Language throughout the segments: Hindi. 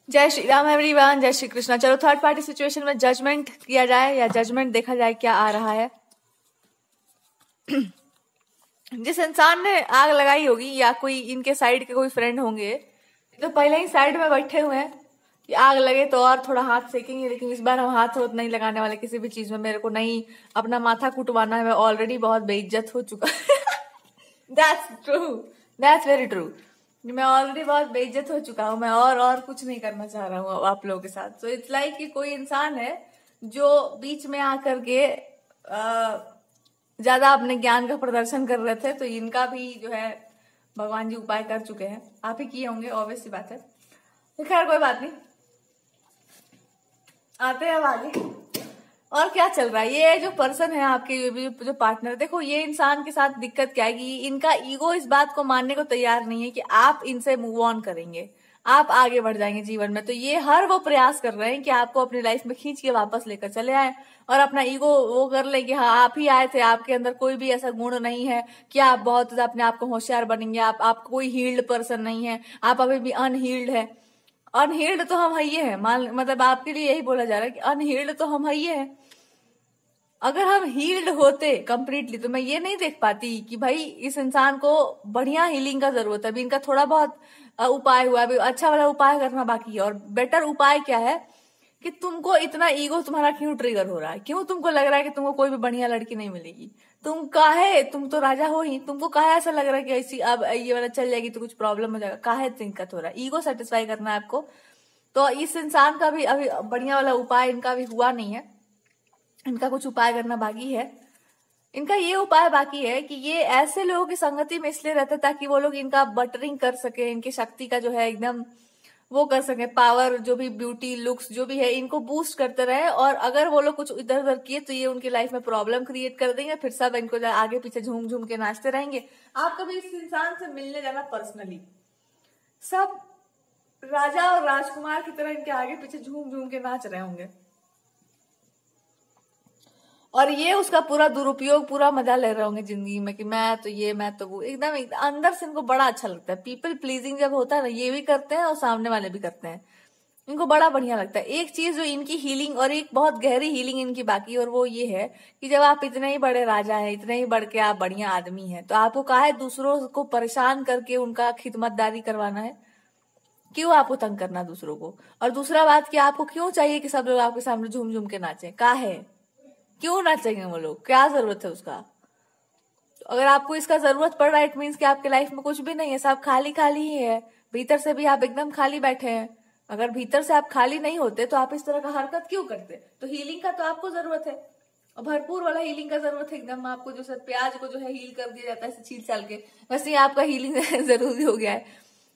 जय श्री राम एवरीवन, जय श्री कृष्णा। चलो थर्ड पार्टी सिचुएशन में जजमेंट किया जाए या जजमेंट देखा जाए क्या आ रहा है। जिस इंसान ने आग लगाई होगी या कोई इनके साइड के कोई फ्रेंड होंगे तो पहले ही साइड में बैठे हुए हैं कि आग लगे तो और थोड़ा हाथ सेकेंगे, लेकिन इस बार हम हाथ नहीं लगाने वाले किसी भी चीज में। मेरे को नहीं अपना माथा कुटवाना है, मैं ऑलरेडी बहुत बेइज्जत हो चुका। That's true, that's very true. मैं ऑलरेडी बहुत बेइज्जत हो चुका हूँ, मैं और कुछ नहीं करना चाह रहा हूँ आप लोगों के साथ। तो इट्स लाइक कि कोई इंसान है जो बीच में आकर के ज्यादा अपने ज्ञान का प्रदर्शन कर रहे थे, तो इनका भी जो है भगवान जी उपाय कर चुके हैं। आप ही किए होंगे, ऑब्वियस सी बात है। तो खैर कोई बात नहीं, आते हैं अब आगे और क्या चल रहा है। ये जो पर्सन है आपके, ये भी जो पार्टनर, देखो ये इंसान के साथ दिक्कत क्या है कि इनका ईगो इस बात को मानने को तैयार नहीं है कि आप इनसे मूव ऑन करेंगे, आप आगे बढ़ जाएंगे जीवन में। तो ये हर वो प्रयास कर रहे हैं कि आपको अपनी लाइफ में खींच के वापस लेकर चले आए और अपना ईगो वो कर ले कि हाँ आप ही आए थे, आपके अंदर कोई भी ऐसा गुण नहीं है कि आप बहुत अपने आप को होशियार बनेंगे, आप कोई हील्ड पर्सन नहीं है, आप अभी भी अनहील्ड है। अनहील्ड तो हम है ही है, मतलब आपके लिए यही बोला जा रहा है कि अनहील्ड तो हम है ही है। अगर हम हील्ड होते कंप्लीटली तो मैं ये नहीं देख पाती कि भाई इस इंसान को बढ़िया हीलिंग का जरूरत है। अभी इनका थोड़ा बहुत उपाय हुआ, अभी अच्छा वाला उपाय करना बाकी है। और बेटर उपाय क्या है कि तुमको इतना ईगो तुम्हारा क्यों ट्रिगर हो रहा है, क्यों तुमको लग रहा है कि तुमको कोई भी बढ़िया लड़की नहीं मिलेगी। तुम काहे, तुम तो राजा हो ही, तुमको काहे ऐसा लग रहा है कि ऐसी अब ये वाला चल जाएगी तो कुछ प्रॉब्लम हो जाएगा। काहे दिक्कत हो रहा है, ईगो सेटिस्फाई करना है आपको। तो इस इंसान का भी अभी बढ़िया वाला उपाय इनका भी हुआ नहीं है, इनका कुछ उपाय करना बाकी है। इनका ये उपाय बाकी है कि ये ऐसे लोगों की संगति में इसलिए रहते ताकि वो लोग इनका बटरिंग कर सके, इनकी शक्ति का जो है एकदम वो कर सके, पावर जो भी ब्यूटी लुक्स जो भी है इनको बूस्ट करते रहे। और अगर वो लोग कुछ इधर उधर किए तो ये उनकी लाइफ में प्रॉब्लम क्रिएट कर देंगे, फिर सब इनको आगे पीछे झूम झूम के नाचते रहेंगे। आप कभी इस इंसान से मिलने जाना पर्सनली, सब राजा और राजकुमार की तरह इनके आगे पीछे झूम झूम के नाच रहे होंगे और ये उसका पूरा दुरुपयोग, पूरा मजा ले रहे होंगे जिंदगी में कि मैं तो ये मैं तो वो। एकदम अंदर से इनको बड़ा अच्छा लगता है। पीपल प्लीजिंग जब होता है ना, ये भी करते हैं और सामने वाले भी करते हैं, इनको बड़ा बढ़िया लगता है। एक चीज जो इनकी हीलिंग और एक बहुत गहरी हीलिंग इनकी बाकी, और वो ये है कि जब आप इतने ही बड़े राजा हैं, इतने ही बढ़ के आप बढ़िया आदमी हैं, तो आपको काहे दूसरों को परेशान करके उनका खिदमतदारी करवाना है, क्यों आपको तंग करना दूसरों को। और दूसरा बात कि आपको क्यों चाहिए कि सब लोग आपके सामने झूम झूम के नाचे, काहे, क्यों नाचेंगे वो लोग, क्या जरूरत है उसका। तो अगर आपको इसका जरूरत पड़ रहा है, इट मीन्स कि आपके लाइफ में कुछ भी नहीं है, सब खाली खाली ही है। भीतर से भी आप एकदम खाली बैठे हैं। अगर भीतर से आप खाली नहीं होते तो आप इस तरह का हरकत क्यों करते। तो हीलिंग का तो आपको जरूरत है, और भरपूर वाला हीलिंग का जरूरत है। एकदम आपको जो सर प्याज को जो है हील कर दिया जाता है छील छाल के, वैसे ही आपका हीलिंग जरूरी हो गया है।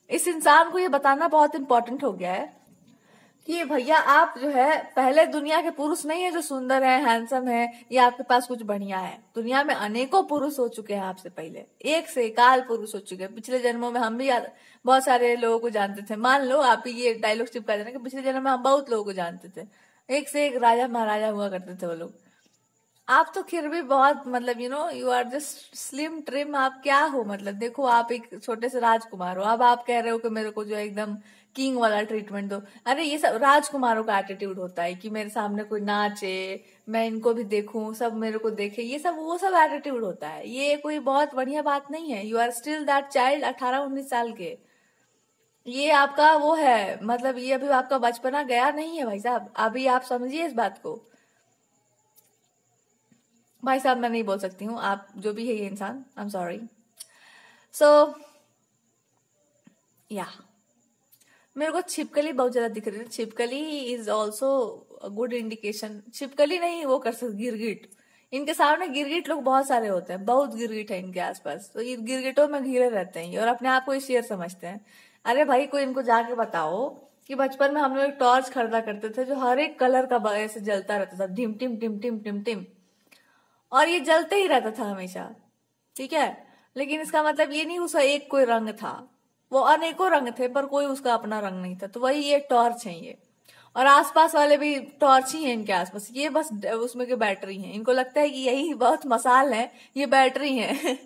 इस इंसान को ये बताना बहुत इंपॉर्टेंट हो गया है कि भैया आप जो है पहले दुनिया के पुरुष नहीं है जो सुंदर है, हैंडसम है, या आपके पास कुछ बढ़िया है। दुनिया में अनेकों पुरुष हो चुके हैं आपसे पहले, एक से एकाल पुरुष हो चुके हैं। पिछले जन्मों में हम भी बहुत सारे लोगों को जानते थे। मान लो आप ये डायलॉग चिपका देना कि पिछले जन्म में हम बहुत लोगों को जानते थे, एक से एक राजा महाराजा हुआ करते थे वो लोग। आप तो फिर भी बहुत मतलब you are just slim trim, आप क्या हो, मतलब देखो आप एक छोटे से राजकुमार हो, अब आप कह रहे हो कि मेरे को जो एकदम किंग वाला ट्रीटमेंट दो। अरे ये सब राजकुमारों का एटीट्यूड होता है कि मेरे सामने कोई नाचे, मैं इनको भी देखूं, सब मेरे को देखे, ये सब वो सब एटीट्यूड होता है। ये कोई बहुत बढ़िया बात नहीं है। You are still that child, 18-19 साल के। ये आपका वो है, मतलब ये अभी आपका बचपना गया नहीं है भाई साहब, अभी आप समझिए इस बात को। भाई साहब मैं नहीं बोल सकती हूँ, आप जो भी है ये इंसान, आई एम सॉरी। सो या मेरे को छिपकली बहुत ज्यादा दिख रही है। छिपकली इज ऑल्सो गुड इंडिकेशन। छिपकली नहीं, वो कर सकते गिरगिट। इनके सामने गिरगिट लोग बहुत सारे होते हैं, बहुत गिरगिट है इनके आसपास, तो ये गिरगिटों में घिरे रहते हैं और अपने आप को शेर समझते हैं। अरे भाई कोई इनको जाके बताओ कि बचपन में हम लोग एक टॉर्च खरीदा करते थे जो हर एक कलर का ऐसे जलता रहता था, टिम टिम टिम टिम टिम टिम, और ये जलते ही रहता था हमेशा, ठीक है। लेकिन इसका मतलब ये नहीं उसका एक कोई रंग था, वो अनेकों रंग थे पर कोई उसका अपना रंग नहीं था। तो वही ये टॉर्च है ये, और आसपास वाले भी टॉर्च ही है इनके आसपास, ये बस उसमें की बैटरी है। इनको लगता है कि यही बहुत मसाल है, ये बैटरी है।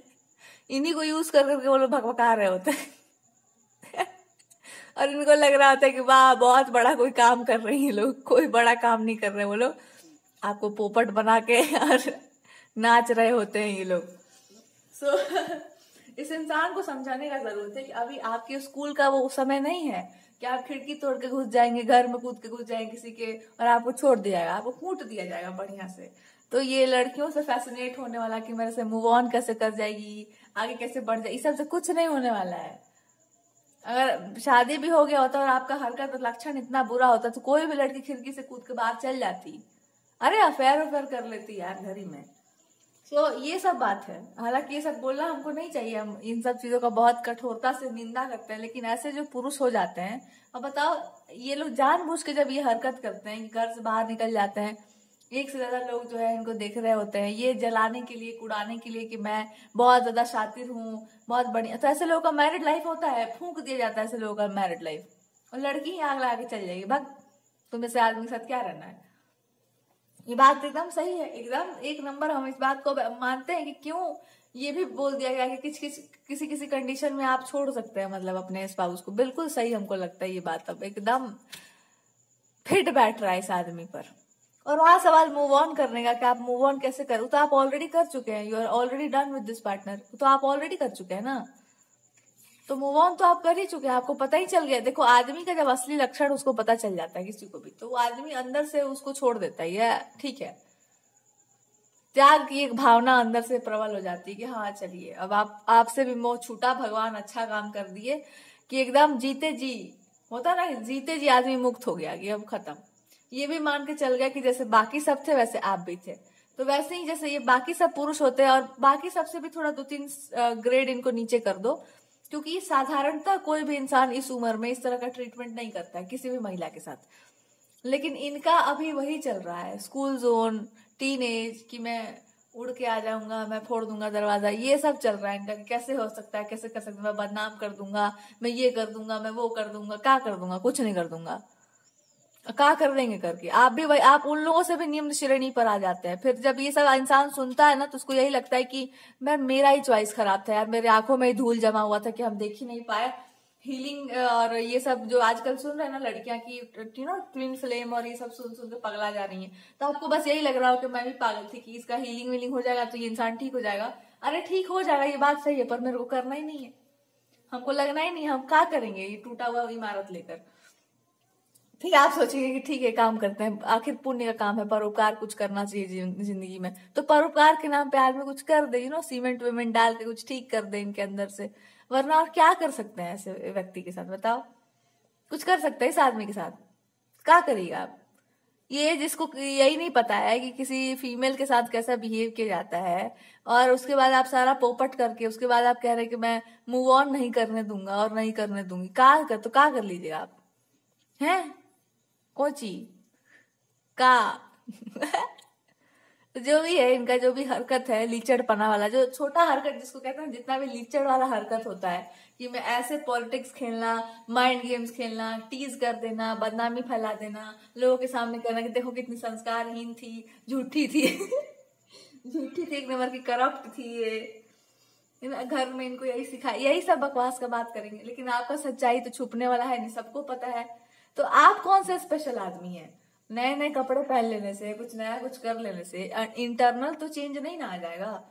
इन्हीं को यूज कर करके वो लोग भकभका रहे होते हैं। और इनको लग रहा होता है कि वाह बहुत बड़ा कोई काम कर रही है लोग। कोई बड़ा काम नहीं कर रहे वो लोग, आपको पोपट बना के और नाच रहे होते हैं ये लोग। सो इस इंसान को समझाने का जरूरत है कि अभी आपके स्कूल का वो समय नहीं है कि आप खिड़की तोड़ के घुस जाएंगे, घर में कूद के घुस जाएंगे किसी के और आपको छोड़ दिया जाएगा, आपको कूट दिया जाएगा बढ़िया से। तो ये लड़कियों से फैसिनेट होने वाला कि मेरे से मूव ऑन कैसे कर जाएगी, आगे कैसे बढ़ जाएगी, इस सब से कुछ नहीं होने वाला है। अगर शादी भी हो गया होता और आपका हरकत और लक्षण इतना बुरा होता तो कोई भी लड़की खिड़की से कूद के बाहर चल जाती, अरे अफेयर कर लेती यार घर ही में। तो ये सब बात है। हालांकि ये सब बोलना हमको नहीं चाहिए, हम इन सब चीजों का बहुत कठोरता से निंदा करते हैं, लेकिन ऐसे जो पुरुष हो जाते हैं, अब बताओ ये लोग जानबूझ के जब ये हरकत करते हैं कि घर से बाहर निकल जाते हैं, एक से ज्यादा लोग जो है इनको देख रहे होते हैं, ये जलाने के लिए, कुड़ाने के लिए कि मैं बहुत ज्यादा शातिर हूँ, बहुत बढ़िया। तो ऐसे लोगों का मैरिड लाइफ होता है, फूंक दिया जाता है ऐसे लोगों का मैरिड लाइफ, और लड़की ही आग लगा के चल जाएगी, भाग तुम्हें से आदमी के साथ क्या रहना है। ये बात एकदम सही है, एकदम एक नंबर। हम इस बात को मानते हैं कि क्यों ये भी बोल दिया गया कि किसी किसी कंडीशन में आप छोड़ सकते हैं मतलब अपने स्पाउस को। बिल्कुल सही हमको लगता है ये बात, अब एकदम फिट बैठ रहा है इस आदमी पर। और वहां सवाल मूव ऑन करने का कि आप मूव ऑन कैसे करो, तो आप ऑलरेडी कर चुके हैं, you are already done with this partner, तो आप ऑलरेडी कर चुके हैं ना, तो मूव ऑन तो आप कर ही चुके हैं, आपको पता ही चल गया। देखो आदमी का जब असली लक्षण उसको पता चल जाता है किसी को भी, तो वो आदमी अंदर से उसको छोड़ देता है, या ठीक है, त्याग की एक भावना अंदर से प्रबल हो जाती है कि हाँ चलिए अब आपसे भी मोह छूटा, भगवान अच्छा काम कर दिए कि एकदम जीते जी होता ना, जीते जी आदमी मुक्त हो गया कि अब खत्म। ये भी मान के चल गया कि जैसे बाकी सब थे वैसे आप भी थे, तो वैसे ही जैसे ये बाकी सब पुरुष होते हैं और बाकी सबसे भी थोड़ा 2-3 ग्रेड इनको नीचे कर दो, क्योंकि साधारणतः कोई भी इंसान इस उम्र में इस तरह का ट्रीटमेंट नहीं करता है किसी भी महिला के साथ। लेकिन इनका अभी वही चल रहा है, स्कूल जोन, टीन एज, कि मैं उड़ के आ जाऊंगा, मैं फोड़ दूंगा दरवाजा, ये सब चल रहा है इनका। कैसे हो सकता है, कैसे कर सकता, मैं बदनाम कर दूंगा, मैं ये कर दूंगा, मैं वो कर दूंगा, क्या कर दूंगा, कुछ नहीं कर दूंगा, क्या कर देंगे करके। आप भी भाई, आप उन लोगों से भी निम्न श्रेणी पर आ जाते हैं। फिर जब ये सब इंसान सुनता है ना, तो उसको यही लगता है कि मेरा ही चॉइस खराब था यार, मेरे आंखों में ही धूल जमा हुआ था कि हम देख ही नहीं पाए। हीलिंग और ये सब जो आजकल सुन रहे हैं ना लड़कियां की, ट्विन फ्लेम और ये सब सुन सुन के पगला जा रही हैं, तो आपको बस यही लग रहा हो कि मैं भी पागल थी कि इसका हीलिंग वीलिंग हो जाएगा तो ये इंसान ठीक हो जाएगा। अरे ठीक हो जाएगा, ये बात सही है, पर मेरे को करना ही नहीं है, हमको लगना ही नहीं, हम क्या करेंगे ये टूटा हुआ इमारत लेकर। ठीक है, आप सोचेंगे कि ठीक है काम करते हैं, आखिर पुण्य का काम है, परोपकार कुछ करना चाहिए जिंदगी में, तो परोपकार के नाम पे आदमी कुछ कर दे, सीमेंट वेमेंट डाल के कुछ ठीक कर दे इनके अंदर से। वरना और क्या कर सकते हैं ऐसे व्यक्ति के साथ, बताओ। कुछ कर सकते हैं इस आदमी के साथ, क्या करिएगा आप। ये जिसको यही नहीं पता है कि किसी फीमेल के साथ कैसा बिहेव किया जाता है, और उसके बाद आप सारा पोपट करके उसके बाद आप कह रहे हैं कि मैं मूव ऑन नहीं करने दूंगा और नहीं करने दूंगी, तो क्या कर लीजिएगा आप, हैं कोची का। जो भी है इनका, जो भी हरकत है लीचड़पना वाला, जो छोटा हरकत जिसको कहते हैं, जितना भी लीचड़ वाला हरकत होता है कि मैं ऐसे पॉलिटिक्स खेलना, माइंड गेम्स खेलना, टीज कर देना, बदनामी फैला देना, लोगों के सामने कहना कि देखो कितनी संस्कारहीन थी, झूठी थी झूठी थी, एक नंबर की करप्ट थी ये, घर में इनको यही सिखाया, यही सब बकवास का बात करेंगे। लेकिन आपका सच्चाई तो छुपने वाला है नहीं, सबको पता है। तो आप कौन से स्पेशल आदमी हैं? नए नए कपड़े पहन लेने से, कुछ नया कुछ कर लेने से इंटरनल तो चेंज नहीं ना आ जाएगा।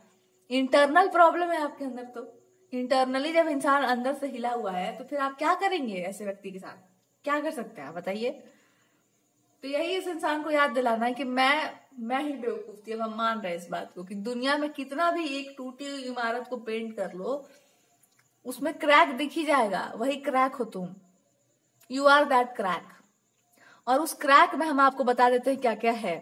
इंटरनल प्रॉब्लम है आपके अंदर, तो इंटरनली जब इंसान अंदर से हिला हुआ है तो फिर आप क्या करेंगे ऐसे व्यक्ति के साथ, क्या कर सकते हैं बताइए। तो यही इस इंसान को याद दिलाना है कि मैं ही बेवकूफ थी। अब हम मान रहे हैं इस बात को कि दुनिया में कितना भी एक टूटी हुई इमारत को पेंट कर लो, उसमें क्रैक दिख ही जाएगा, वही क्रैक हो तुम, यू आर दैट क्रैक। और उस क्रैक में हम आपको बता देते हैं क्या क्या है।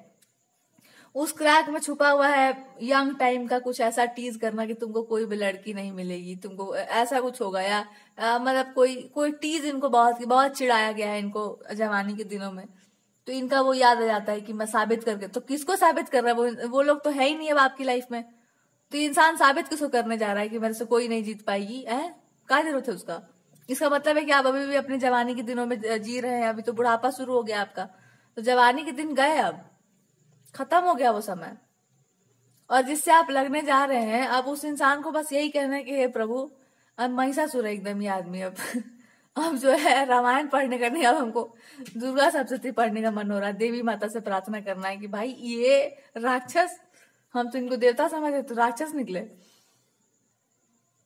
उस क्रैक में छुपा हुआ है यंग टाइम का कुछ ऐसा टीज करना कि तुमको कोई भी लड़की नहीं मिलेगी, तुमको ऐसा कुछ होगा, या मतलब कोई टीज इनको बहुत चिढ़ाया गया है इनको जवानी के दिनों में, तो इनका वो याद आ जाता है कि मैं साबित करके। तो किसको साबित कर रहा है? वो लोग तो है ही नहीं अब आपकी लाइफ में, तो इंसान साबित किसको करने जा रहा है कि मेरे से कोई नहीं जीत पाएगी, है क्या जरूरत है उसका। इसका मतलब है कि आप अभी भी अपने जवानी के दिनों में जी रहे हैं, अभी तो बुढ़ापा शुरू हो गया आपका, तो जवानी के दिन गए, अब खत्म हो गया वो समय। और जिससे आप लगने जा रहे हैं, अब उस इंसान को बस यही कहना है कि हे प्रभु, अब महिषासुर है एकदम ये आदमी, अब अब जो है रामायण पढ़ने का नहीं, अब हमको दुर्गा सप्तशती पढ़ने का मन हो रहा है। देवी माता से प्रार्थना करना है कि भाई ये राक्षस, हम तो इनको देवता समझे तो राक्षस निकले।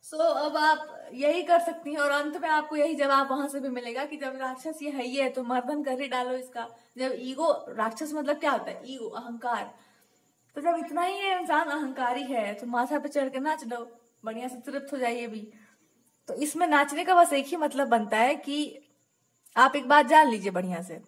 सो अब आप यही कर सकती हैं और अंत में आपको यही जवाब वहां से भी मिलेगा कि जब राक्षस ये है ही है तो मर्दन कर ही डालो इसका। जब ईगो, राक्षस मतलब क्या होता है? ईगो, अहंकार। तो जब इतना ही ये इंसान अहंकारी है तो माथा पे चढ़ के नाच लो, बढ़िया से तृप्त हो जाइए भी। तो इसमें नाचने का बस एक ही मतलब बनता है कि आप एक बात जान लीजिए बढ़िया से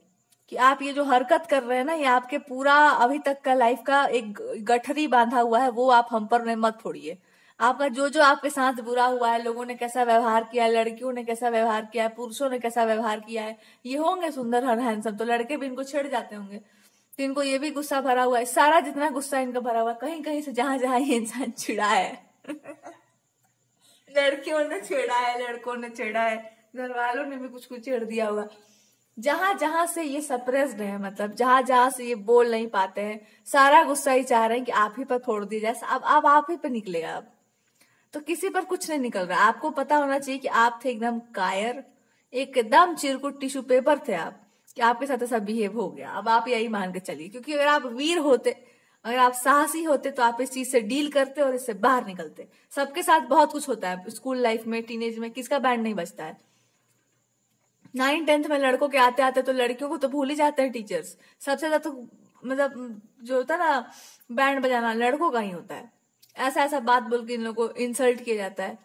कि आप ये जो हरकत कर रहे हैं ना, ये आपके पूरा अभी तक का लाइफ का एक गठरी बांधा हुआ है, वो आप हम पर मत फोड़िए। आपका जो जो आपके साथ बुरा हुआ है, लोगों ने कैसा व्यवहार किया है, लड़कियों ने कैसा व्यवहार किया है, पुरुषों ने कैसा व्यवहार किया है, ये होंगे सुंदर हर हैंडसम तो लड़के भी इनको छेड़ जाते होंगे, तो इनको ये भी गुस्सा भरा हुआ है। सारा जितना गुस्सा इनका भरा हुआ है, कहीं कहीं से जहां जहां ये इंसान छिड़ा है लड़कियों ने छेड़ा है, लड़कों ने छेड़ा है, घर वालों ने भी कुछ कुछ छेड़ दिया होगा, जहां जहां से ये सप्रेस्ड है, मतलब जहां जहां से ये बोल नहीं पाते हैं, सारा गुस्सा ही चाह रहे हैं कि आप ही पर फोड़ दिया जाए। अब आप ही पे निकलेगा। अब तो किसी पर कुछ नहीं निकल रहा। आपको पता होना चाहिए कि आप थे एकदम कायर, एकदम चिरकुट टिश्यू पेपर थे आप, कि आपके साथ ऐसा बिहेव हो गया। अब आप यही मान के चलिए, क्योंकि अगर आप वीर होते, अगर आप साहसी होते तो आप इस चीज से डील करते और इससे बाहर निकलते। सबके साथ बहुत कुछ होता है स्कूल लाइफ में, टीनेज में, किसका बैंड नहीं बजता है। 9th-10th में लड़कों के आते आते तो लड़कियों को तो भूल ही जाते हैं टीचर्स। सबसे ज्यादा तो मतलब जो होता है ना बैंड बजाना, लड़कों का ही होता है। ऐसा ऐसा बात बोल के इन लोगों को इंसल्ट किया जाता है।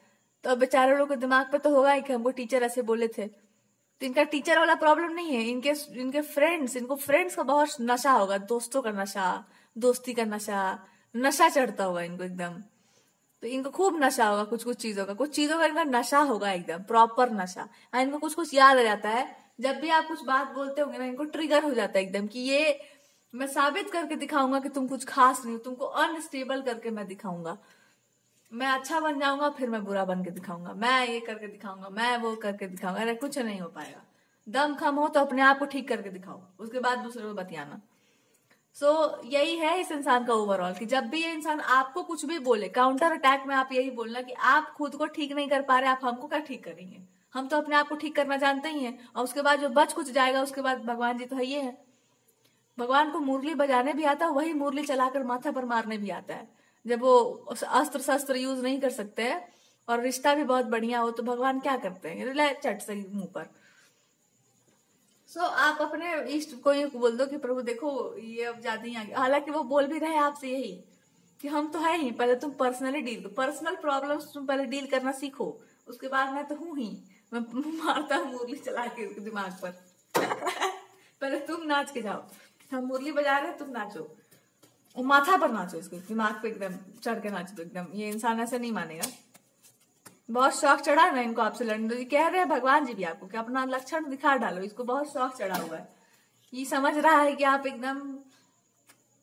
तो अब बेचारे लोग के दिमाग पे तो होगा ही कि हमको टीचर ऐसे बोले थे। तो इनका टीचर वाला प्रॉब्लम नहीं है, इनके फ्रेंड्स, इनको फ्रेंड्स का बहुत नशा होगा, दोस्तों का नशा, दोस्ती का नशा चढ़ता होगा इनको एकदम। तो इनको खूब नशा होगा कुछ कुछ चीजों का इनका नशा होगा, एकदम प्रॉपर नशा। इनको कुछ कुछ याद आ जाता है, जब भी आप कुछ बात बोलते होंगे ना, इनको ट्रिगर हो जाता है एकदम कि ये मैं साबित करके दिखाऊंगा कि तुम कुछ खास नहीं हो, तुमको अनस्टेबल करके मैं दिखाऊंगा, मैं अच्छा बन जाऊंगा फिर मैं बुरा बन के दिखाऊंगा, मैं ये करके दिखाऊंगा, मैं वो करके दिखाऊंगा। अरे कुछ नहीं हो पाएगा। दम खम हो तो अपने आप को ठीक करके दिखाओ, उसके बाद दूसरे को बतियाना। यही है इस इंसान का ओवरऑल, कि जब भी ये इंसान आपको कुछ भी बोले, काउंटर अटैक में आप यही बोलना कि आप खुद को ठीक नहीं कर पा रहे, आप हमको क्या ठीक करेंगे, हम तो अपने आप को ठीक करना जानते ही हैं। और उसके बाद जो बच कुछ जाएगा, उसके बाद भगवान जी तो है ये है। भगवान को मुरली बजाने भी आता है, वही मुरली चलाकर माथा पर मारने भी आता है। जब वो अस्त्र शस्त्र यूज नहीं कर सकते हैं और रिश्ता भी बहुत बढ़िया हो, तो भगवान क्या करते हैं, ले चट से मुंह पर। आप अपने इष्ट को ये बोल दो कि प्रभु देखो ये अब ज्यादा ही आ गया। हालांकि वो बोल भी रहे आपसे यही कि हम तो है ही, पहले तुम पर्सनली डील करो, पर्सनल प्रॉब्लम्स तुम पहले डील करना सीखो, उसके बाद मैं तो हूं ही, मैं मारता हूँ मुरली चला के उसके दिमाग पर पहले तुम नाच के जाओ, हम मुरली बजा रहे हैं, तुम नाचो, और माथा पर नाचो, इसके दिमाग पे एकदम चढ़ के नाचो। एकदम ये इंसान ऐसे नहीं मानेगा। बहुत शौक चढ़ा है ना इनको आपसे लड़ने। तो कह रहे हैं भगवान जी भी आपको कि अपना लक्षण दिखा डालो, इसको बहुत शौक चढ़ा हुआ है। ये समझ रहा है कि आप एकदम,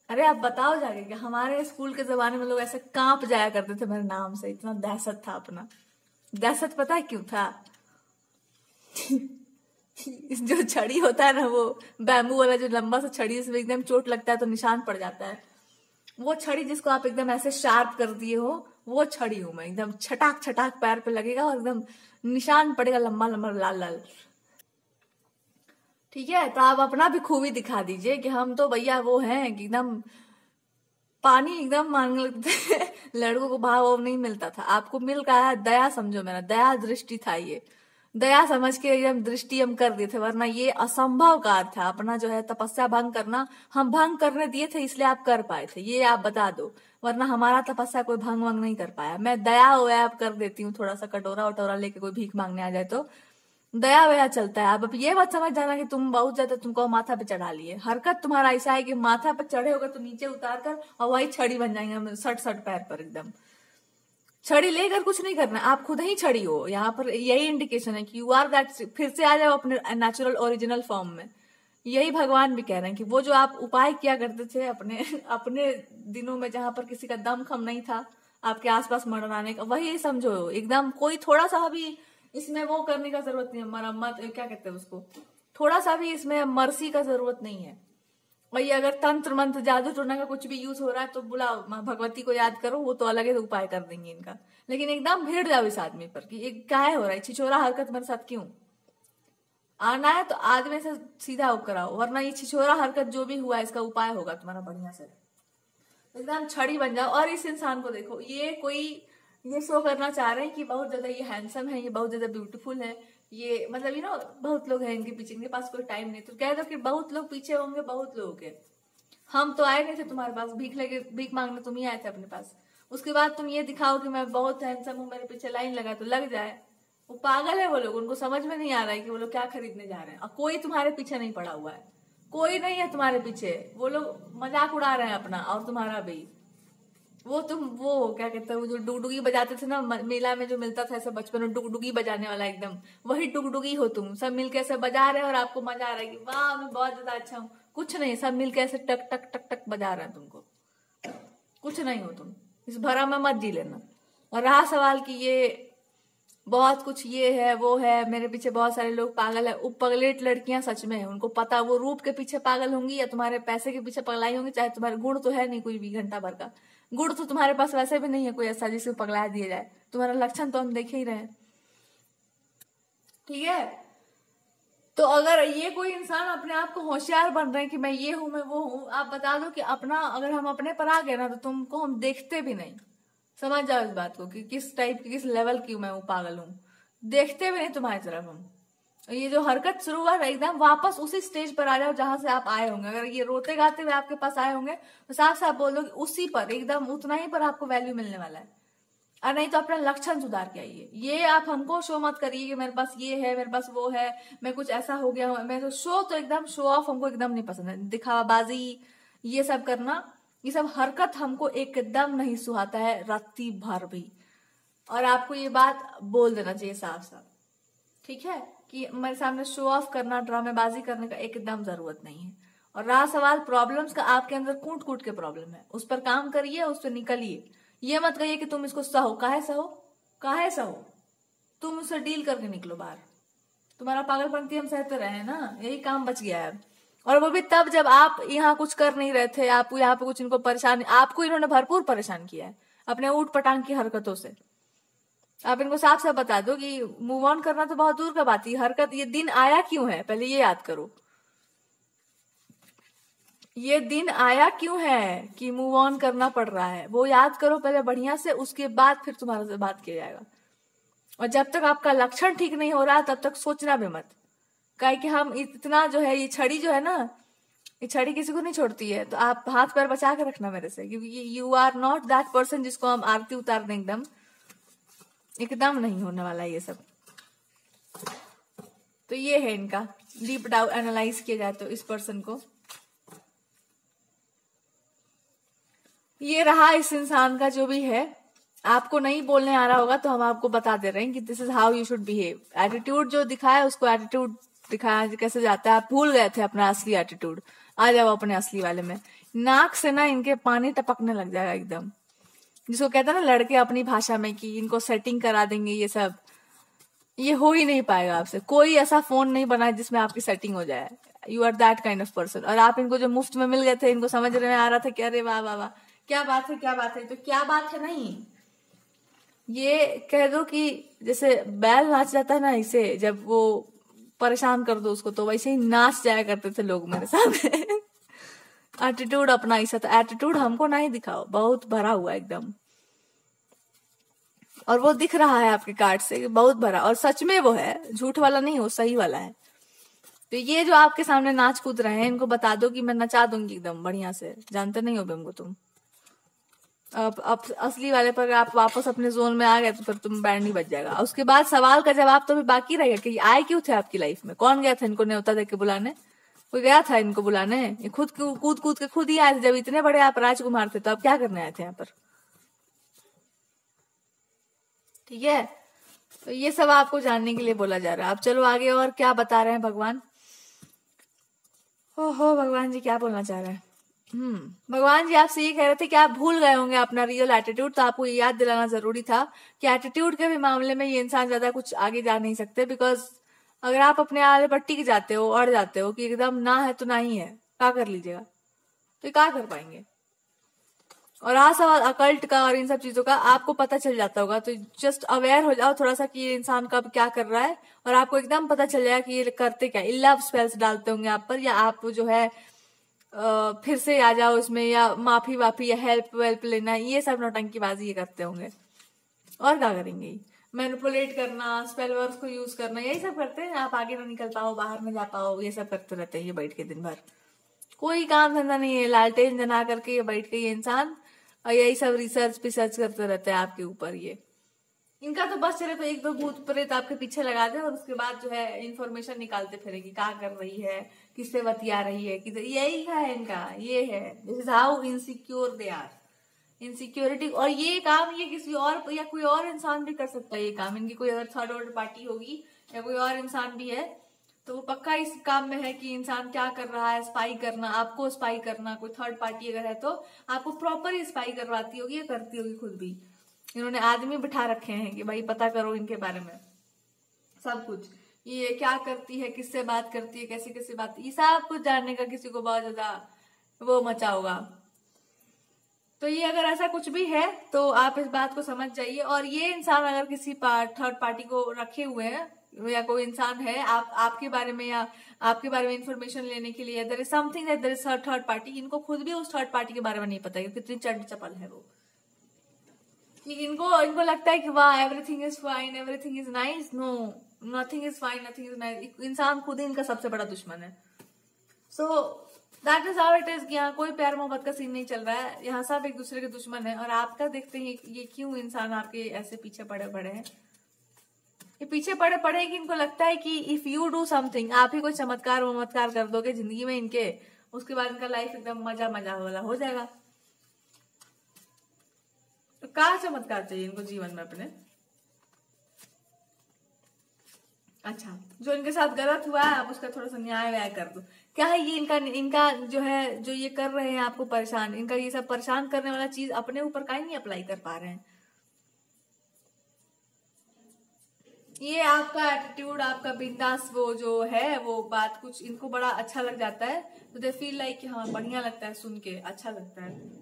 अरे आप बताओ जाके कि हमारे स्कूल के जमाने में लोग ऐसे कांप जाया करते थे मेरे नाम से, इतना दहशत था अपना। दहशत पता है क्यों था जो छड़ी होता है ना, वो बैम्बू वाला जो लंबा सा छड़ी, इसमें एकदम चोट लगता है तो निशान पड़ जाता है, वो छड़ी जिसको आप एकदम ऐसे शार्प कर दिए हो, वो छड़ी हूं मैं। एकदम छटाक छटाक पैर पे लगेगा और एकदम निशान पड़ेगा लंबा लंबा लाल लाल। ठीक है, तो आप अपना भी खूबी दिखा दीजिए कि हम तो भैया वो हैं कि एकदम पानी एकदम मांगने लगते लड़कों को भाव नहीं मिलता था, आपको मिल रहा है दया, समझो मेरा दया दृष्टि था, ये दया समझ के एकदम दृष्टि हम कर दिए थे, वरना ये असंभव कार्य था अपना जो है तपस्या भंग करना। हम भंग करने दिए थे इसलिए आप कर पाए थे, ये आप बता दो, वरना हमारा तपस्या कोई भंग वंग नहीं कर पाया। मैं दया वया कर देती हूँ, थोड़ा सा कटोरा वटोरा लेके कोई भीख मांगने आ जाए तो दया वया चलता है। अब ये मत समझ जाना कि तुम बहुत ज्यादा तुमको माथा पे चढ़ा लिए। हरकत तुम्हारा ऐसा है कि माथा पे चढ़े होगा तो नीचे उतार कर और वही छड़ी बन जाएंगे, सट सट पैर पर एकदम। छड़ी लेकर कुछ नहीं करना, आप खुद ही छड़ी हो। यहाँ पर यही इंडिकेशन है कि यू आर दैट। फिर से आ जाओ अपने नेचुरल ओरिजिनल फॉर्म में। यही भगवान भी कह रहे हैं कि वो जो आप उपाय किया करते थे अपने अपने दिनों में, जहां पर किसी का दम खम नहीं था आपके आसपास मंडराने का, वही समझो एकदम। कोई थोड़ा सा भी इसमें वो करने का जरूरत नहीं है, मरम्मत क्या कहते हैं उसको, थोड़ा सा भी इसमें मर्सी का जरूरत नहीं है। वही अगर तंत्र मंत्र जादू टोना का कुछ भी यूज हो रहा है तो बुलाओ, भगवती को याद करो, वो तो अलग ही उपाय कर देंगे इनका। लेकिन एकदम भिड़ जाओ इस आदमी पर कि ये क्या हो रहा है, छिछोरा हरकत मेरे साथ क्यों। आना है तो आदमी से सीधा होकर आओ, वरना ये छिछोरा हरकत जो भी हुआ इसका उपाय होगा तुम्हारा बढ़िया से। एकदम छड़ी बन जाओ। और इस इंसान को देखो, ये शो करना चाह रहे हैं कि बहुत ज्यादा ये हैंडसम है, ये बहुत ज्यादा ब्यूटीफुल है, ये मतलब बहुत लोग हैं इनके पीछे, इनके पास कोई टाइम नहीं। तो कह दो कि बहुत लोग पीछे होंगे, बहुत लोग के। हम तो आए नहीं थे तुम्हारे पास, भीख मांगने तुम ही आए थे अपने पास। उसके बाद तुम ये दिखाओ कि मैं बहुत हैंडसम हूँ, मेरे पीछे लाइन लगा तो लग जाए। वो पागल है वो लोग, उनको समझ में नहीं आ रहा है कि वो लोग क्या खरीदने जा रहे हैं। और कोई तुम्हारे पीछे नहीं पड़ा हुआ है, कोई नहीं है तुम्हारे पीछे। वो लोग मजाक उड़ा रहे हैं अपना और तुम्हारा भी। वो क्या कहते हैं, वो जो डुगडुगी बजाते थे ना मेला में, जो मिलता था ऐसा बचपन में, डुगडुगी बजाने वाला एकदम वही डुगडुगी हो तुम। सब मिलके ऐसे बजा रहे हैं और आपको मजा आ रहा है कि वाह मैं बहुत ज्यादा अच्छा हूँ। कुछ नहीं, सब मिलके ऐसे टक टक टक टक बजा रहे हैं तुमको। कुछ नहीं हो तुम, इस भरा में मत जी लेना। और रहा सवाल कि ये बहुत कुछ ये है वो है, मेरे पीछे बहुत सारे लोग पागल है। पगलेट लड़कियां सच में है, उनको पता वो रूप के पीछे पागल होंगी या तुम्हारे पैसे के पीछे पगलाई होंगी। चाहे तुम्हारे गुण तो है नहीं कोई भी घंटा भर का गुण, तो तुम्हारे पास वैसे भी नहीं है कोई ऐसा जिसको पगला दिया जाए। तुम्हारा लक्षण तो हम देख ही रहे हैं, ठीक है। तो अगर ये कोई इंसान अपने आप को होशियार बन रहे हैं कि मैं ये हूं मैं वो हूं, आप बता दो कि अपना अगर हम अपने पर आ गए ना तो तुमको हम देखते भी नहीं। समझ जाओ इस बात को कि किस टाइप की, किस लेवल की मैं वो पागल हूँ। देखते भी नहीं तुम्हारी तरफ हम। ये जो हरकत शुरू हुआ एकदम वापस उसी स्टेज पर आ जाओ जहां से आप आए होंगे। अगर ये रोते गाते हुए आपके पास आए होंगे तो साफ साफ बोल दो कि उसी पर एकदम उतना ही पर आपको वैल्यू मिलने वाला है। और नहीं तो अपना लक्षण सुधार के आइए। ये आप हमको शो मत करिए कि मेरे पास ये है, मेरे पास वो है, मैं कुछ ऐसा हो गया हूं। मैं तो एकदम शो ऑफ हमको एकदम नहीं पसंद है। दिखावाबाजी ये सब करना, ये सब हरकत हमको एकदम नहीं सुहाता है रात्रि भर भी। और आपको ये बात बोल देना चाहिए साफ साफ, ठीक है, कि मेरे सामने शो ऑफ करना, ड्रामेबाजी करने का एकदम जरूरत नहीं है। और रहा सवाल प्रॉब्लम्स का, आपके अंदर कूट कूट के प्रॉब्लम है, उस पर काम करिए, उस पर निकलिए। ये मत कहिए कि तुम इसको सहो। काहे सहो, तुम उससे डील करके निकलो बाहर। तुम्हारा पागलपंती हम सहते रहे हैं ना, यही काम बच गया है। और वो भी तब जब आप यहाँ कुछ कर नहीं रहे थे, आप यहाँ पे कुछ इनको परेशान, आपको इन्होंने भरपूर परेशान किया है अपने ऊट पटांग की हरकतों से। आप इनको साफ साफ बता दो कि मूव ऑन करना तो बहुत दूर का बात है, हरकत ये दिन आया क्यों है पहले ये याद करो। ये दिन आया क्यों है कि मूव ऑन करना पड़ रहा है, वो याद करो पहले बढ़िया से, उसके बाद फिर तुम्हारा से बात किया जाएगा। और जब तक आपका लक्षण ठीक नहीं हो रहा तब तक सोचना भी मत। काहे कि हम इतना जो है, ये छड़ी जो है ना, ये छड़ी किसी को नहीं छोड़ती है। तो आप हाथ पैर बचा के रखना मेरे से, क्योंकि you are not that person जिसको हम आरती उतार दें। एकदम नहीं होने वाला ये सब। तो ये है इनका डीप डाउन एनालाइज किया जाए तो इस पर्सन को। ये रहा इस इंसान का जो भी है। आपको नहीं बोलने आ रहा होगा तो हम आपको बता दे रहे हैं कि this is how you should behave. Attitude जो दिखाया उसको एटीट्यूड दिखाया कैसे जाता है। आप भूल गए थे अपना असली एटीट्यूड, आ जाओ अपने असली वाले में। नाक से ना इनके पानी टपकने लग जाएगा एकदम, जिसको कहते हैं ना लड़के अपनी भाषा में कि इनको सेटिंग करा देंगे। ये सब ये हो ही नहीं पाएगा आपसे। कोई ऐसा फोन नहीं बना है जिसमें आपकी सेटिंग हो जाए। You are that kind of person. और आप इनको जो मुफ्त में मिल गए थे, इनको समझ में आ रहा था कि अरे वाह वाह वाह क्या बात है क्या बात है। तो क्या बात है नहीं, ये कह दो कि जैसे बैल नाच जाता है ना, इसे जब वो परेशान कर दो उसको तो वैसे ही नाच जाया करते थे लोग मेरे सामने। एटीट्यूड अपना ऐसा था। एटीट्यूड हमको नहीं दिखाओ, बहुत भरा हुआ एकदम। और वो दिख रहा है आपके कार्ड से बहुत भरा, और सच में वो है, झूठ वाला नहीं, वो सही वाला है। तो ये जो आपके सामने नाच कूद रहे हैं, इनको बता दो कि मैं नचा दूंगी एकदम बढ़िया से। जानते नहीं हो बिमको तुम। अब असली वाले पर आप वापस अपने जोन में आ गए तो फिर तुम बैंड नहीं बच जाएगा। उसके बाद सवाल का जवाब तो भी बाकी रहेगा कि आए क्यों थे आपकी लाइफ में, कौन गया था इनको न्योता देके बुलाने। कोई गया था इनको बुलाने? ये खुद कूद कूद के खुद ही आए थे। जब इतने बड़े आप राजकुमार थे तो आप क्या करने आए थे यहाँ पर? ठीक है, तो ये सब आपको जानने के लिए बोला जा रहा है। अब चलो आगे और क्या बता रहे हैं भगवान। हो भगवान जी क्या बोलना चाह रहे हैं? भगवान जी आपसे ये कह रहे थे कि आप भूल गए होंगे अपना रियल एटीट्यूड, तो आपको ये याद दिलाना जरूरी था कि एटीट्यूड के भी मामले में ये इंसान ज्यादा कुछ आगे जा नहीं सकते। बिकॉज अगर आप अपने आले पर टिक जाते हो, अड़ जाते हो कि एकदम ना है तो ना ही है, क्या कर लीजिएगा, तो क्या कर पाएंगे? और रहा सवाल अकल्ट का और इन सब चीजों का, आपको पता चल जाता होगा, तो जस्ट अवेयर हो जाओ थोड़ा सा कि ये इंसान कब क्या कर रहा है, और आपको एकदम पता चल जाएगा कि ये करते क्या, लव स्पेल्स डालते होंगे आप पर, या आप जो है फिर से आ जाओ इसमें, या माफी वाफी या हेल्प वेल्प लेना, ये सब नौटंकीबाजी ये करते होंगे। और क्या करेंगे, मैनिपुलेट करना, स्पेल वर्ड्स को यूज करना, यही सब करते हैं। आप आगे ना निकल पाओ, बाहर में जा पाओ, ये सब करते रहते हैं ये बैठ के दिन भर। कोई काम धंधा नहीं है, लालटेन जना करके ये बैठ के ये इंसान और यही सब रिसर्च पिसर्च करते रहते हैं आपके ऊपर। ये इनका तो बस चले तो एक दो भूत प्रेत आपके पीछे लगा दे और उसके बाद जो है इन्फॉर्मेशन निकालते फिरेगी, क्या कर रही है, किससे बतिया रही है, किधर, यही है इनका, ये है। This is how insecure they are, insecurity. और ये काम ये किसी और या कोई और इंसान भी कर सकता है ये काम। इनकी कोई अगर थर्ड वर्ल्ड पार्टी होगी या कोई और इंसान भी है तो वो पक्का इस काम में है कि इंसान क्या कर रहा है, स्पाई करना, आपको स्पाई करना। कोई थर्ड पार्टी अगर है तो आपको प्रॉपर ही स्पाई करवाती होगी या करती होगी खुद भी। इन्होंने आदमी बिठा रखे हैं कि भाई पता करो इनके बारे में सब कुछ, ये क्या करती है, किससे बात करती है, कैसे कैसे बात, ये सब कुछ जानने का किसी को बहुत ज्यादा वो मचा होगा। तो ये अगर ऐसा कुछ भी है तो आप इस बात को समझ जाइए। और ये इंसान अगर किसी थर्ड पार्टी को रखे हुए हैं या कोई इंसान है आपके बारे में या आपके बारे में इंफॉर्मेशन लेने के लिए, there is something that there is third party, इनको खुद भी उस थर्ड पार्टी के बारे में नहीं पता है कितनी चंड चपल है वो, कि इनको लगता है कि वाह everything is fine, everything is nice. No, nothing is fine, nothing is nice. इंसान खुद ही इनका सबसे बड़ा दुश्मन है। So that is how it is. यहाँ कोई प्यार मोहब्बत का सीन नहीं चल रहा है, यहाँ सब एक दूसरे के दुश्मन है। और आपका देखते हैं ये क्यों इंसान आपके ऐसे पीछे पड़े हैं, ये पीछे पड़े कि इनको लगता है कि इफ यू डू समथिंग, आप ही कोई चमत्कार वमत्कार कर दोगे जिंदगी में इनके, उसके बाद इनका लाइफ एकदम मजा वाला हो जाएगा। तो क्या चमत्कार चाहिए इनको जीवन में अपने। अच्छा, जो इनके साथ गलत हुआ है आप उसका थोड़ा सा न्याय व्याय कर दो। क्या है ये इनका जो है, जो ये कर रहे हैं आपको परेशान, इनका ये सब परेशान करने वाला चीज अपने ऊपर का ही नहीं अप्लाई कर पा रहे हैं। ये आपका एटीट्यूड, आपका बिंदास वो जो है वो बात कुछ इनको बड़ा अच्छा लग जाता है, तो दे फील लाइक कि हाँ बढ़िया लगता है, सुन के अच्छा लगता है,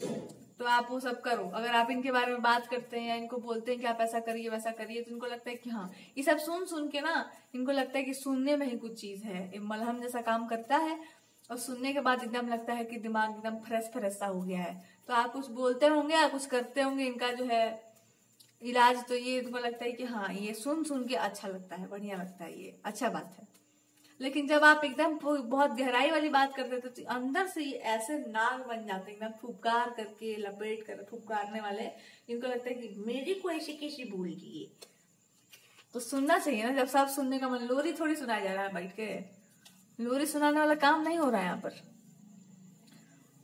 तो आप वो सब करो। अगर आप इनके बारे में बात करते हैं या इनको बोलते हैं कि आप ऐसा करिए वैसा करिए, तो इनको लगता है कि हाँ ये सब सुन के ना इनको लगता है कि सुनने में ही कुछ चीज है, एक मलहम जैसा काम करता है। और सुनने के बाद एकदम लगता है कि दिमाग एकदम फ्रेश सा हो गया है। तो आप कुछ बोलते होंगे या कुछ करते होंगे इनका जो है इलाज, तो ये इनको लगता है कि हाँ ये सुन के अच्छा लगता है, बढ़िया लगता है, ये अच्छा बात है। लेकिन जब आप एकदम बहुत गहराई वाली बात करते थे तो अंदर से ये ऐसे नाग बन जाते हैं, एकदम फुफकार करके लपेट कर फुफकारने वाले। इनको लगता है कि मेरी को ऐसी कैसी भूल गई, तो सुनना चाहिए ना। जब सब सुनने का मन, लोरी थोड़ी सुनाया जा रहा है बैठ के, लोरी सुनाने वाला काम नहीं हो रहा है यहाँ पर।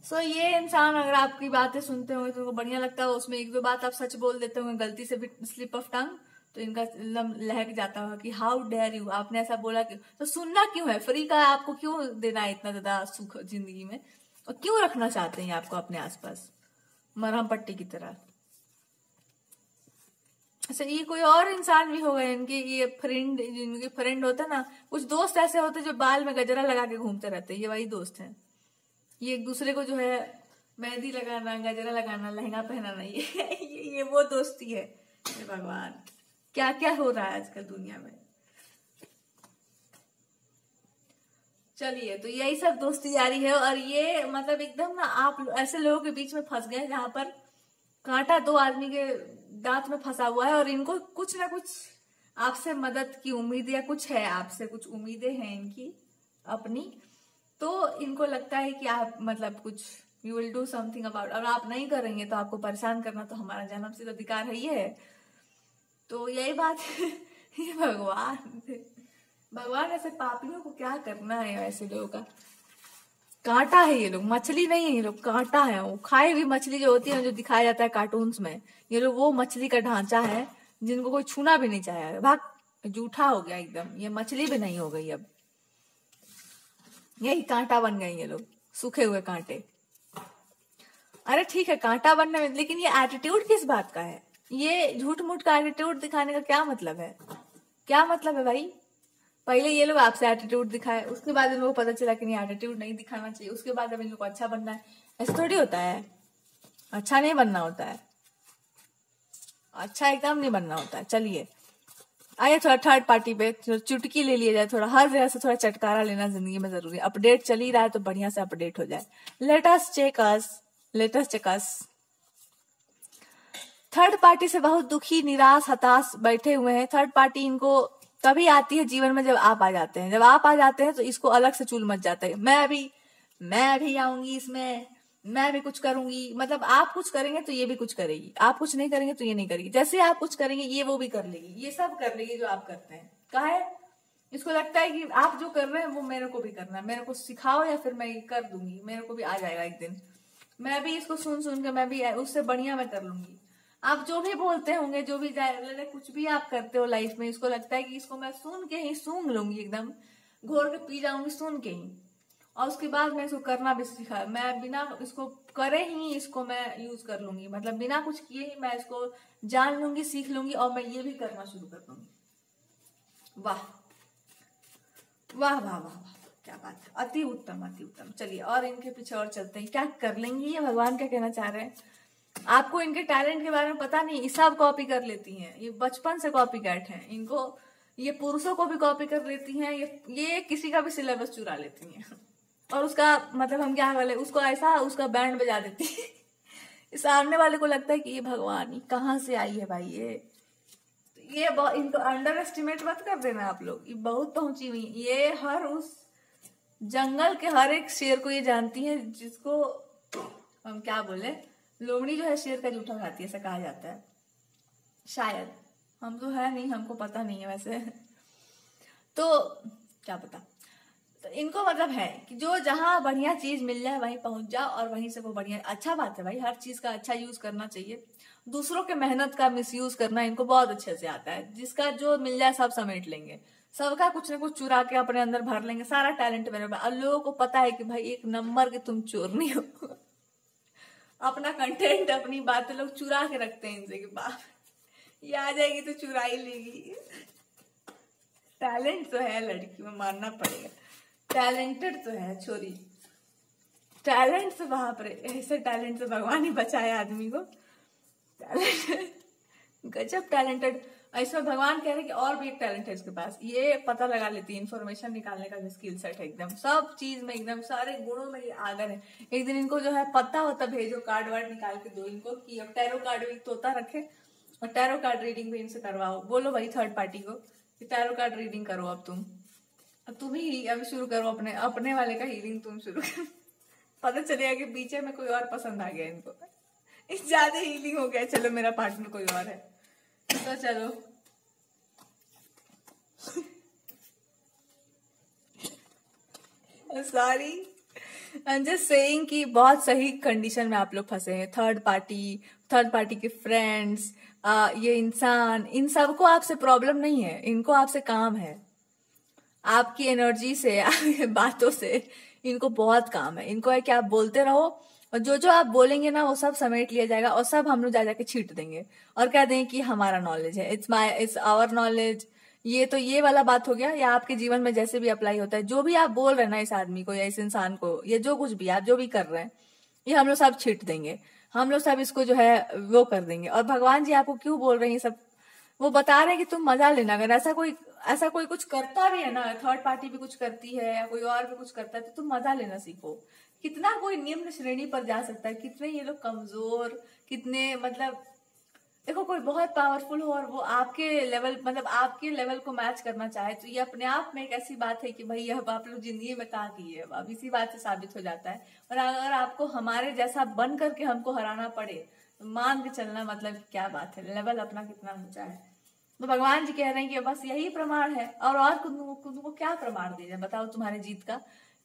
सो ये इंसान अगर आपकी बातें सुनते होंगे तो उनको बढ़िया लगता है, उसमें एक दो बात आप सच बोल देते होंगे गलती से भी, स्लिप ऑफ टंग, तो इनका लहक जाता होगा कि हाउ डेयर यू, आपने ऐसा बोला क्यों। तो सुनना क्यों है, फ्री का आपको क्यों देना है इतना ज्यादा सुख जिंदगी में, और क्यों रखना चाहते हैं आपको अपने आसपास मरहम पट्टी की तरह। अच्छा, ये कोई और इंसान भी होगा इनके, ये फ्रेंड, जिनके फ्रेंड होता है ना, कुछ दोस्त ऐसे होते जो बाल में गजरा लगा के घूमते रहते हैं, ये वही दोस्त हैं। ये एक दूसरे को जो है मेहंदी लगाना, गजरा लगाना, लहंगा पहनाना, ये वो दोस्ती है। ये भगवान, क्या क्या हो रहा है आजकल दुनिया में। चलिए, तो यही सब दोस्ती जारी है। और ये मतलब एकदम ना आप ऐसे लोगों के बीच में फंस गए जहां पर कांटा दो आदमी के दांत में फंसा हुआ है, और इनको कुछ ना कुछ आपसे मदद की उम्मीद या कुछ है, आपसे कुछ उम्मीदें हैं इनकी अपनी। तो इनको लगता है कि आप मतलब कुछ you will do something about, और आप नहीं करेंगे तो आपको परेशान करना तो हमारा जन्म सिद्ध अधिकार है ये है। तो यही बात है। ये भगवान ऐसे पापियों को क्या करना है, ऐसे लोगों का कांटा है ये लोग, मछली नहीं है ये लोग, कांटा है। वो खाई हुई मछली जो होती है, जो दिखाया जाता है कार्टून्स में, ये लोग वो मछली का ढांचा है जिनको कोई छूना भी नहीं चाहेगा। भाग, जूठा हो गया एकदम, ये मछली भी नहीं हो गई अब, यही कांटा बन गए ये लोग, सूखे हुए कांटे। अरे ठीक है कांटा बनने में, लेकिन ये एटीट्यूड किस बात का है, ये झूठ मूठ का एटीट्यूड दिखाने का क्या मतलब है, क्या मतलब है भाई। पहले ये लोग आपसे एटीट्यूड दिखाए, उसके बाद इन लोगों को पता चला कि नहीं एटीट्यूड नहीं दिखाना चाहिए, उसके बाद अब इन लोग को अच्छा बनना है, ऐसा थोड़ी होता है। अच्छा नहीं बनना होता है, अच्छा एकदम नहीं बनना होता है। चलिए आइए थोड़ा थर्ड पार्टी पे चुटकी ले लिया जाए, थोड़ा हर जगह से थोड़ा चटकारा लेना जिंदगी में जरूरी है। अपडेट चल ही रहा है तो बढ़िया से अपडेट हो जाए। लेट अस चेक अस। थर्ड पार्टी से बहुत दुखी, निराश, हताश बैठे हुए हैं। थर्ड पार्टी इनको तभी आती है जीवन में जब आप आ जाते हैं। जब आप आ जाते हैं तो इसको अलग से चूल मच जाता है, मैं भी आऊंगी इसमें, मैं भी कुछ करूंगी। मतलब आप कुछ करेंगे तो ये भी कुछ करेगी, आप कुछ नहीं करेंगे तो ये नहीं करेगी। जैसे आप कुछ करेंगे ये वो भी कर लेगी, ये सब कर लेगी जो आप करते हैं। काहे? इसको लगता है कि आप जो कर रहे हैं वो मेरे को भी करना है, मेरे को सिखाओ या फिर मैं कर दूंगी, मेरे को भी आ जाएगा एक दिन। मैं भी इसको सुन सुन के मैं भी उससे बढ़िया मैं कर लूंगी। आप जो भी बोलते होंगे, जो भी कुछ भी आप करते हो लाइफ में, इसको लगता है कि इसको मैं सुन के ही सूंघ लूंगी, एकदम घोर के पी जाऊंगी सुन के ही। और उसके बाद मैं इसको करना भी सीखा, मैं बिना इसको करे ही इसको मैं यूज कर लूंगी। मतलब बिना कुछ किए ही मैं इसको जान लूंगी, सीख लूंगी और मैं ये भी करना शुरू कर दूंगी। वाह वाह वाह वाह वाह, क्या बात है, अति उत्तम अति उत्तम। चलिए और इनके पीछे और चलते हैं, क्या कर लेंगी ये, भगवान क्या कहना चाह रहे हैं। आपको इनके टैलेंट के बारे में पता नहीं, ये सब कॉपी कर लेती हैं, ये बचपन से कॉपी कैट हैं। इनको ये पुरुषों को भी कॉपी कर लेती हैं, ये किसी का भी सिलेबस चुरा लेती हैं। और उसका मतलब हम क्या बोले, उसको ऐसा उसका बैंड बजा देती है। सामने वाले को लगता है कि ये भगवान ही कहाँ से आई है भाई ये इनको अंडर एस्टिमेट मत कर देना आप लोग, ये बहुत पहुंची हुई। ये हर उस जंगल के हर एक शेर को ये जानती है, जिसको हम क्या बोले, लोमड़ी जो है शेर का जूठा खाती है ऐसा कहा जाता है शायद। हम तो है नहीं, हमको पता नहीं है वैसे तो क्या पता। तो इनको मतलब है कि जो जहां बढ़िया चीज मिल जाए वहीं पहुंच जाओ और वहीं से वो बढ़िया। अच्छा बात है भाई, हर चीज का अच्छा यूज करना चाहिए। दूसरों के मेहनत का मिसयूज करना इनको बहुत अच्छे से आता है। जिसका जो मिल जाए सब समेट लेंगे, सबका कुछ ना कुछ चुरा के अपने अंदर भर लेंगे। सारा टैलेंट मेरे पास। और लोगों को पता है कि भाई एक नंबर के तुम चोरनी हो। अपना कंटेंट अपनी बातें लोग चुरा के रखते हैं इनसे कि बाप ये आ जाएगी तो चुरा ही लेगी। टैलेंट तो है लड़की में, मानना पड़ेगा, टैलेंटेड तो है छोरी। टैलेंट से बाप रे, ऐसे टैलेंट से भगवान ही बचाए आदमी को। गजब टैलेंटेड। ऐसा भगवान कह रहे कि और भी एक टैलेंट है इसके पास, ये पता लगा लेती है, इन्फॉर्मेशन निकालने का जो स्किल सेट है एकदम सब चीज में, एकदम सारे गुणों में ये आगर है। एक दिन इनको जो है पता होता भेजो कार्ड वार्ड निकाल के दो इनको कि अब टैरो कार्ड भी तोता रखे और टैरो कार्ड रीडिंग भी इनसे करवाओ। बोलो भाई थर्ड पार्टी को कि टैरो कार्ड रीडिंग करो अब तुम ही अब शुरू करो, अपने वाले का हीलिंग तुम शुरू करो। पता चलेगा कि पीछे में कोई और पसंद आ गया इनको, ज्यादा हीलिंग हो गया, चलो मेरा पार्टनर कोई और है तो चलो। Sorry I am just saying कि बहुत सही कंडीशन में आप लोग फंसे हैं। थर्ड पार्टी के फ्रेंड्स, ये इंसान, इन सबको आपसे प्रॉब्लम नहीं है, इनको आपसे काम है। आपकी एनर्जी से, आपकी बातों से इनको बहुत काम है। इनको है कि आप बोलते रहो और जो जो आप बोलेंगे ना वो सब समेट लिया जाएगा और सब हम लोग जा जाके छीट देंगे और कह देंगे कि हमारा नॉलेज है, इट्स आवर नॉलेज। ये तो ये वाला बात हो गया। या आपके जीवन में जैसे भी अप्लाई होता है, जो भी आप बोल रहे हैं ना इस आदमी को या इस इंसान को, या जो कुछ भी आप जो भी कर रहे हैं, ये हम लोग सब छीट देंगे, हम लोग सब इसको जो है वो कर देंगे। और भगवान जी आपको क्यों बोल रहे हैं सब, वो बता रहे हैं कि तुम मजा लेना। अगर ऐसा कोई कुछ करता भी है ना, थर्ड पार्टी भी कुछ करती है या कोई और भी कुछ करता है, तो तुम मजा लेना सीखो। कितना कोई निम्न श्रेणी पर जा सकता है, कितने ये लोग कमजोर, कितने मतलब देखो कोई बहुत पावरफुल हो और वो आपके लेवल मतलब आपके लेवल को मैच करना चाहे, तो ये अपने आप में एक ऐसी बात है कि भाई अब आप लोग जिंदगी में कहाँ की है, अब इसी बात से साबित हो जाता है। और अगर आपको हमारे जैसा बन करके हमको हराना पड़े तो मान के चलना मतलब क्या बात है, लेवल अपना कितना ऊंचा है। तो भगवान जी कह रहे हैं कि बस यही प्रमाण है और तुमको क्या प्रमाण दे जाए बताओ तुम्हारे जीत का,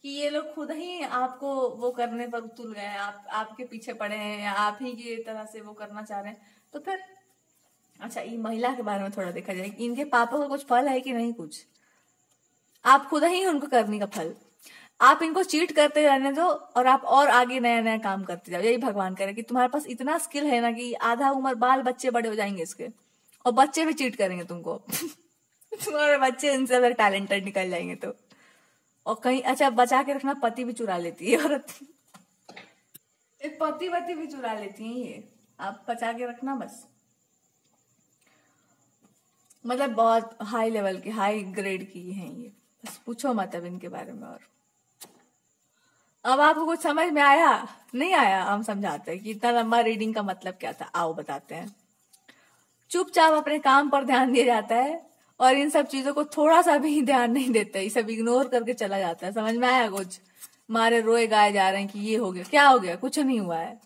कि ये लोग खुद ही आपको वो करने पर उतुल गए, आपके पीछे पड़े हैं या आप ही की तरह से वो करना चाह रहे हैं। तो फिर अच्छा ये महिला के बारे में थोड़ा देखा जाए कि इनके पापों का कुछ फल है कि नहीं, कुछ आप खुद ही उनको करने का फल। आप इनको चीट करते रहने दो और आप और आगे नया नया काम करते जाओ। यही भगवान करे कि तुम्हारे पास इतना स्किल है ना कि आधा उम्र बाल बच्चे बड़े हो जाएंगे इसके और बच्चे भी चीट करेंगे तुमको। तुम्हारे बच्चे इनसे अगर टैलेंटेड निकल जाएंगे तो। और कहीं अच्छा बचा के रखना, पति भी चुरा लेती है औरत। एक पति वती भी चुरा लेती हैं ये, आप बचा के रखना बस। मतलब बहुत हाई लेवल की, हाई ग्रेड की हैं ये, बस पूछो मत अब इनके बारे में। और अब आपको कुछ समझ में आया? नहीं आया? हम समझाते हैं कि इतना लंबा रीडिंग का मतलब क्या था, आओ बताते हैं। चुपचाप अपने काम पर ध्यान दिया जाता है और इन सब चीजों को थोड़ा सा भी ध्यान नहीं देता, ये सब इग्नोर करके चला जाता है। समझ में आया कुछ? मारे रोए गाए जा रहे हैं कि ये हो गया, क्या हो गया? कुछ नहीं हुआ है,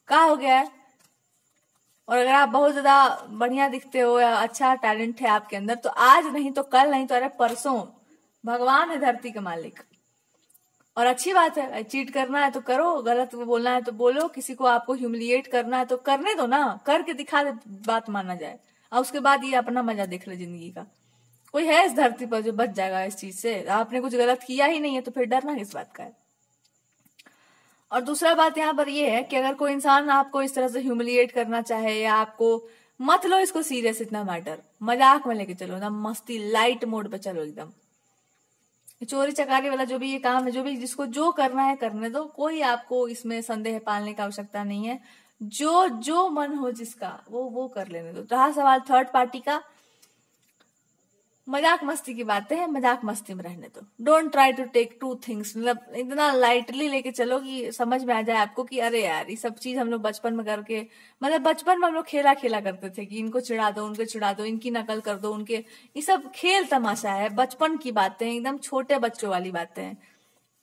क्या हो गया है? और अगर आप बहुत ज्यादा बढ़िया दिखते हो या अच्छा टैलेंट है आपके अंदर, तो आज नहीं तो कल, नहीं तो अरे परसों भगवान है धरती के मालिक। और अच्छी बात है, चीट करना है तो करो, गलत बोलना है तो बोलो, किसी को आपको ह्यूमिलिएट करना है तो करने दो ना, करके दिखा दे, बात माना जाए। और उसके बाद ये अपना मजा देख ले जिंदगी का। कोई है इस धरती पर जो बच जाएगा इस चीज से? आपने कुछ गलत किया ही नहीं है तो फिर डरना किस बात का है? और दूसरा बात यहाँ पर ये है कि अगर कोई इंसान आपको इस तरह से ह्यूमिलिएट करना चाहे या आपको, मत लो इसको सीरियस, इतना मैटर मजाक में लेके चलो ना, मस्ती लाइट मोड पे चलो एकदम। चोरी चकारी वाला जो भी ये काम है, जो भी जिसको जो करना है करने दो, कोई आपको इसमें संदेह पालने की आवश्यकता नहीं है। जो जो मन हो जिसका वो कर लेने दो। रहा सवाल थर्ड पार्टी का, मजाक मस्ती की बातें हैं, मजाक मस्ती में रहने दो। Don't try to take to things, मतलब इतना लाइटली लेके चलो कि समझ में आ जाए आपको कि अरे यार ये सब चीज हम लोग बचपन में करके, मतलब बचपन में हम लोग खेला खेला करते थे कि इनको चिढ़ा दो, उनको चिढ़ा दो, इनकी नकल कर दो, उनके, ये सब खेल तमाशा है, बचपन की बातें, एकदम छोटे बच्चों वाली बातें हैं।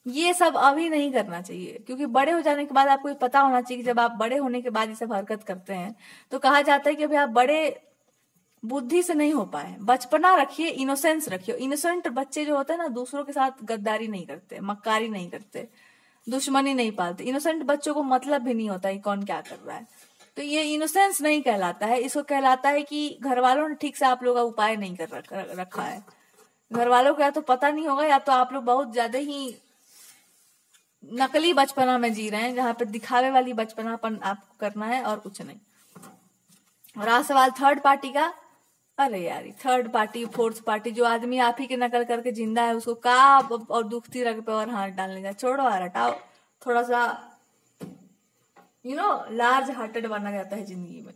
ये सब अभी नहीं करना चाहिए, क्योंकि बड़े हो जाने के बाद आपको पता होना चाहिए कि जब आप बड़े होने के बाद ये सब हरकत करते हैं तो कहा जाता है कि अभी आप बड़े बुद्धि से नहीं हो पाए। बचपना रखिए, इनोसेंस रखिए। इनोसेंट बच्चे जो होते हैं ना, दूसरों के साथ गद्दारी नहीं करते, मक्कारी नहीं करते, दुश्मनी नहीं पालते। इनोसेंट बच्चों को मतलब भी नहीं होता है कौन क्या कर रहा है। तो ये इनोसेंस नहीं कहलाता है, इसको कहलाता है कि घर वालों ने ठीक से आप लोगों का उपाय नहीं कर रखा है। घर वालों को या तो पता नहीं होगा, या तो आप लोग बहुत ज्यादा ही नकली बचपना में जी रहे हैं, जहां पे दिखावे वाली बचपनापन आपको करना है और कुछ नहीं। और आज सवाल थर्ड पार्टी का, अरे यार थर्ड पार्टी फोर्थ पार्टी, जो आदमी आप ही की नकल करके जिंदा है उसको का और दुखती रग पे और हाथ डालने का, छोड़ो यार, हटाओ। थोड़ा सा लार्ज हार्टेड बनना जाता है जिंदगी में।